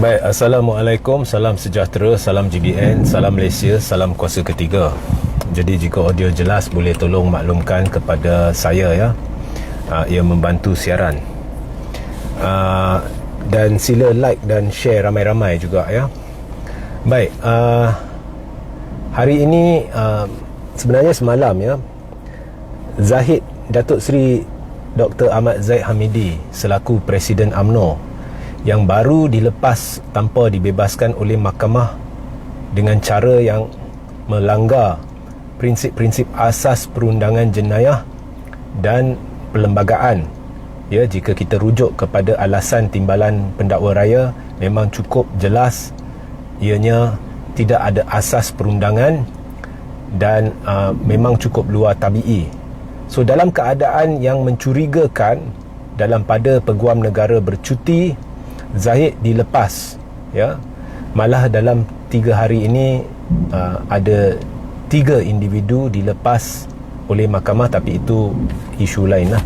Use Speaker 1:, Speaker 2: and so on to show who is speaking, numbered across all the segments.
Speaker 1: Baik, Assalamualaikum, salam sejahtera, salam GBN, salam Malaysia, salam kuasa ketiga. Jadi jika audio jelas, boleh tolong maklumkan kepada saya ya. Ia membantu siaran. Dan sila like dan share ramai-ramai juga ya. Baik, hari ini sebenarnya semalam ya, Zahid Datuk Seri Dr. Ahmad Zahid Hamidi selaku Presiden UMNO yang baru dilepas tanpa dibebaskan oleh mahkamah dengan cara yang melanggar prinsip-prinsip asas perundangan jenayah dan perlembagaan. Ya, jika kita rujuk kepada alasan timbalan pendakwa raya, memang cukup jelas ianya tidak ada asas perundangan dan memang cukup luar tabi'i. So dalam keadaan yang mencurigakan, dalam pada Peguam Negara bercuti, Zahid dilepas ya. Malah dalam 3 hari ini ada 3 individu dilepas oleh mahkamah, tapi itu isu lain lah.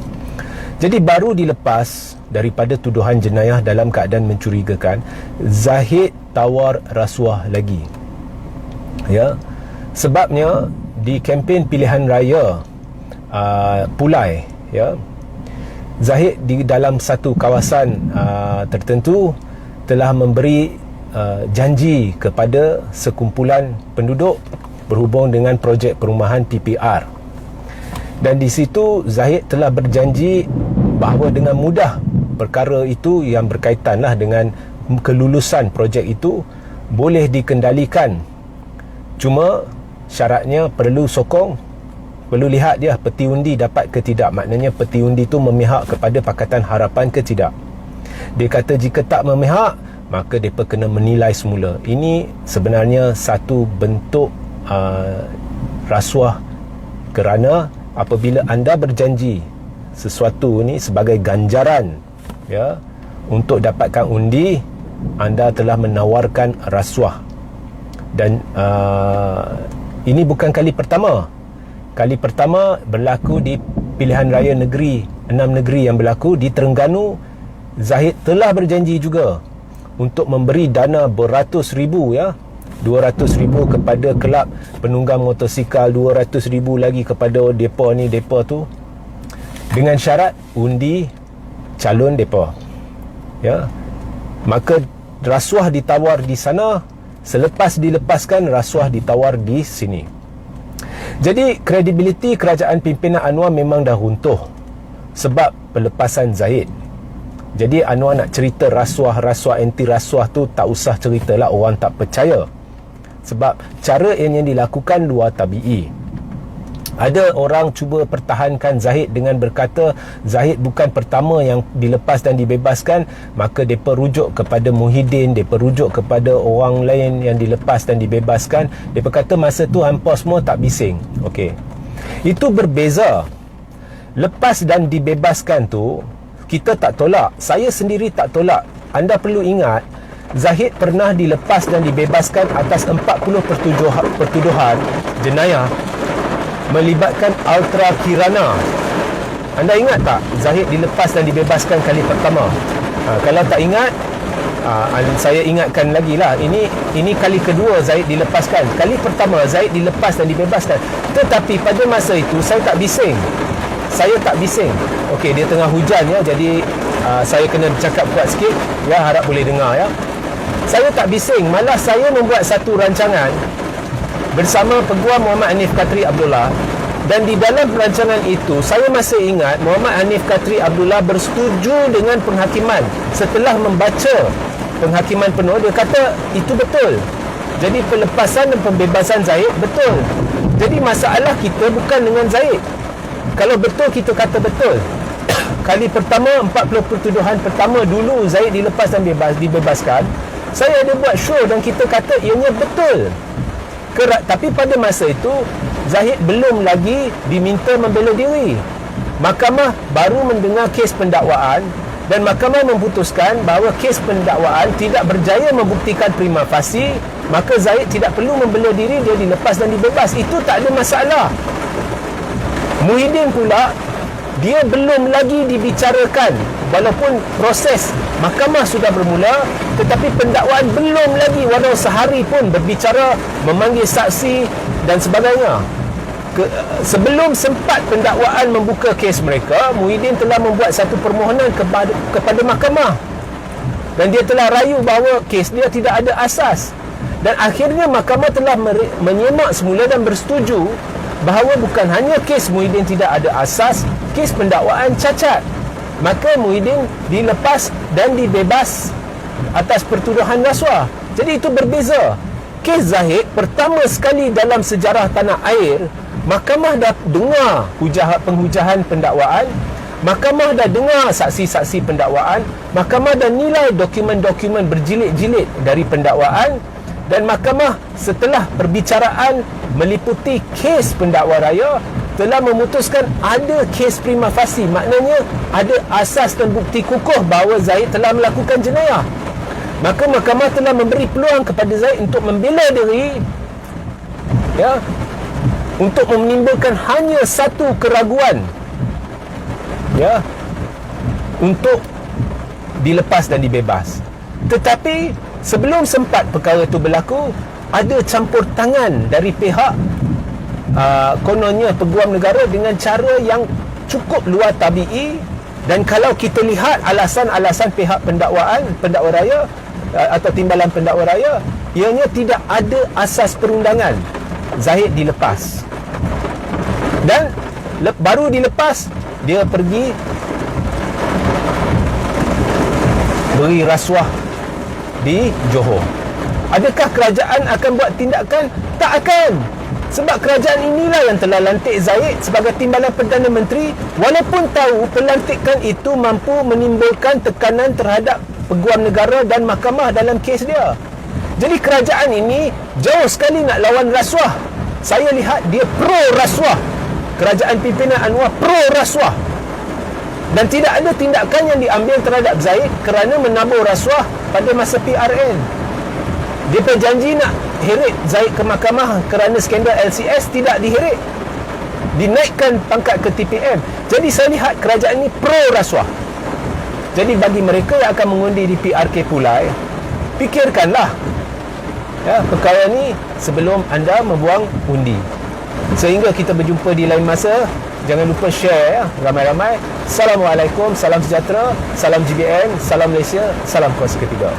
Speaker 1: Jadi baru dilepas daripada tuduhan jenayah dalam keadaan mencurigakan, Zahid tawar rasuah lagi ya. Sebabnya di kempen pilihan raya Pulai ya, Zahid di dalam satu kawasan tertentu telah memberi janji kepada sekumpulan penduduk berhubung dengan projek perumahan PPR. Dan di situ Zahid telah berjanji bahawa dengan mudah perkara itu yang berkaitanlah dengan kelulusan projek itu boleh dikendalikan. Cuma syaratnya perlu sokong, perlu lihat dia peti undi dapat ke tidak. Maknanya peti undi itu memihak kepada Pakatan Harapan ke tidak. Dia kata jika tak memihak, maka mereka kena menilai semula. Ini sebenarnya satu bentuk rasuah, kerana apabila anda berjanji sesuatu ni sebagai ganjaran ya untuk dapatkan undi, anda telah menawarkan rasuah. Dan ini bukan kali pertama. Kali pertama berlaku di pilihan raya negeri, 6 negeri yang berlaku. Di Terengganu, Zahid telah berjanji juga untuk memberi dana beratus ribu ya, 200,000 kepada kelab penunggang motosikal, 200,000 lagi kepada depa ni, depa tu, dengan syarat undi calon depa ya. Maka rasuah ditawar di sana, selepas dilepaskan rasuah ditawar di sini. Jadi kredibiliti kerajaan pimpinan Anwar memang dah runtuh sebab pelepasan Zahid. Jadi Anwar nak cerita rasuah anti rasuah tu tak usah ceritalah, orang tak percaya. Sebab cara yang dilakukan luar tabi'i. Ada orang cuba pertahankan Zahid dengan berkata Zahid bukan pertama yang dilepas dan dibebaskan, maka mereka rujuk kepada Muhyiddin, mereka rujuk kepada orang lain yang dilepas dan dibebaskan. Mereka kata masa tu hampa semua tak bising. Okey, itu berbeza. Lepas dan dibebaskan tu kita tak tolak, saya sendiri tak tolak. Anda perlu ingat, Zahid pernah dilepas dan dibebaskan atas 40 pertuduhan jenayah melibatkan Ultra Kirana. Anda ingat tak Zahid dilepas dan dibebaskan kali pertama? Kalau tak ingat, saya ingatkan lagi lah. Ini kali kedua Zahid dilepaskan. Kali pertama Zahid dilepas dan dibebaskan. Tetapi pada masa itu saya tak bising. Okey, dia tengah hujan ya, jadi saya kena cakap kuat sikit ya, harap boleh dengar ya. Saya tak bising, malah saya membuat satu rancangan bersama Peguam Muhammad Hanif Katri Abdullah. Dan di dalam perancangan itu, saya masih ingat Muhammad Hanif Katri Abdullah bersetuju dengan penghakiman. Setelah membaca penghakiman penuh, dia kata itu betul. Jadi pelepasan dan pembebasan Zahid betul. Jadi masalah kita bukan dengan Zahid. Kalau betul, kita kata betul. Kali pertama, 40 pertuduhan pertama dulu Zahid dilepas dan dibebaskan, saya ada buat show dan kita kata ianya betul. Tapi pada masa itu Zahid belum lagi diminta membela diri. Mahkamah baru mendengar kes pendakwaan dan mahkamah memutuskan bahawa kes pendakwaan tidak berjaya membuktikan prima facie, maka Zahid tidak perlu membela diri, dia dilepas dan dibebas. Itu tak ada masalah. Muhyiddin pula, dia belum lagi dibicarakan walaupun proses mahkamah sudah bermula, tetapi pendakwaan belum lagi walau sehari pun berbicara, memanggil saksi dan sebagainya. Sebelum sempat pendakwaan membuka kes mereka, Muhyiddin telah membuat satu permohonan kepada mahkamah, dan dia telah rayu bahawa kes dia tidak ada asas. Dan akhirnya mahkamah telah menyemak semula dan bersetuju bahawa bukan hanya kes Muhyiddin tidak ada asas, kes pendakwaan cacat. Maka Muhyiddin dilepas dan dibebas atas pertuduhan rasuah. Jadi itu berbeza. Kes Zahid pertama sekali dalam sejarah tanah air, mahkamah dah dengar penghujahan pendakwaan, mahkamah dah dengar saksi-saksi pendakwaan, mahkamah dah nilai dokumen-dokumen berjilid-jilid dari pendakwaan, dan mahkamah setelah perbicaraan meliputi kes pendakwa raya telah memutuskan ada kes prima facie, maknanya ada asas dan bukti kukuh bahawa Zahid telah melakukan jenayah. Maka mahkamah telah memberi peluang kepada Zahid untuk membela diri, ya, untuk menimbulkan hanya satu keraguan, ya, untuk dilepas dan dibebas. Tetapi sebelum sempat perkara itu berlaku, ada campur tangan dari pihak kononnya Peguam Negara dengan cara yang cukup luar tabi'i. Dan kalau kita lihat alasan-alasan pihak pendakwa raya atau timbalan pendakwa raya, ianya tidak ada asas perundangan. Zahid dilepas, dan baru dilepas dia pergi beri rasuah di Johor. Adakah kerajaan akan buat tindakan? Tak akan. Sebab kerajaan inilah yang telah lantik Zahid sebagai timbalan Perdana Menteri, walaupun tahu pelantikan itu mampu menimbulkan tekanan terhadap Peguam Negara dan mahkamah dalam kes dia. Jadi kerajaan ini jauh sekali nak lawan rasuah. Saya lihat dia pro rasuah. Kerajaan pimpinan Anwar pro rasuah. Dan tidak ada tindakan yang diambil terhadap Zahid kerana menabur rasuah pada masa PRN. Dia berjanji nak heret Zahid ke mahkamah kerana skandal LCS, tidak diheret. Dinaikkan pangkat ke TPM. Jadi saya lihat kerajaan ini pro rasuah. Jadi bagi mereka yang akan mengundi di PRK Pulai, fikirkanlah, ya, perkara ni sebelum anda membuang undi. Sehingga kita berjumpa di lain masa. Jangan lupa share, ya, ramai-ramai. Assalamualaikum, salam sejahtera, salam GBN, salam Malaysia, salam Kuasa Ketiga.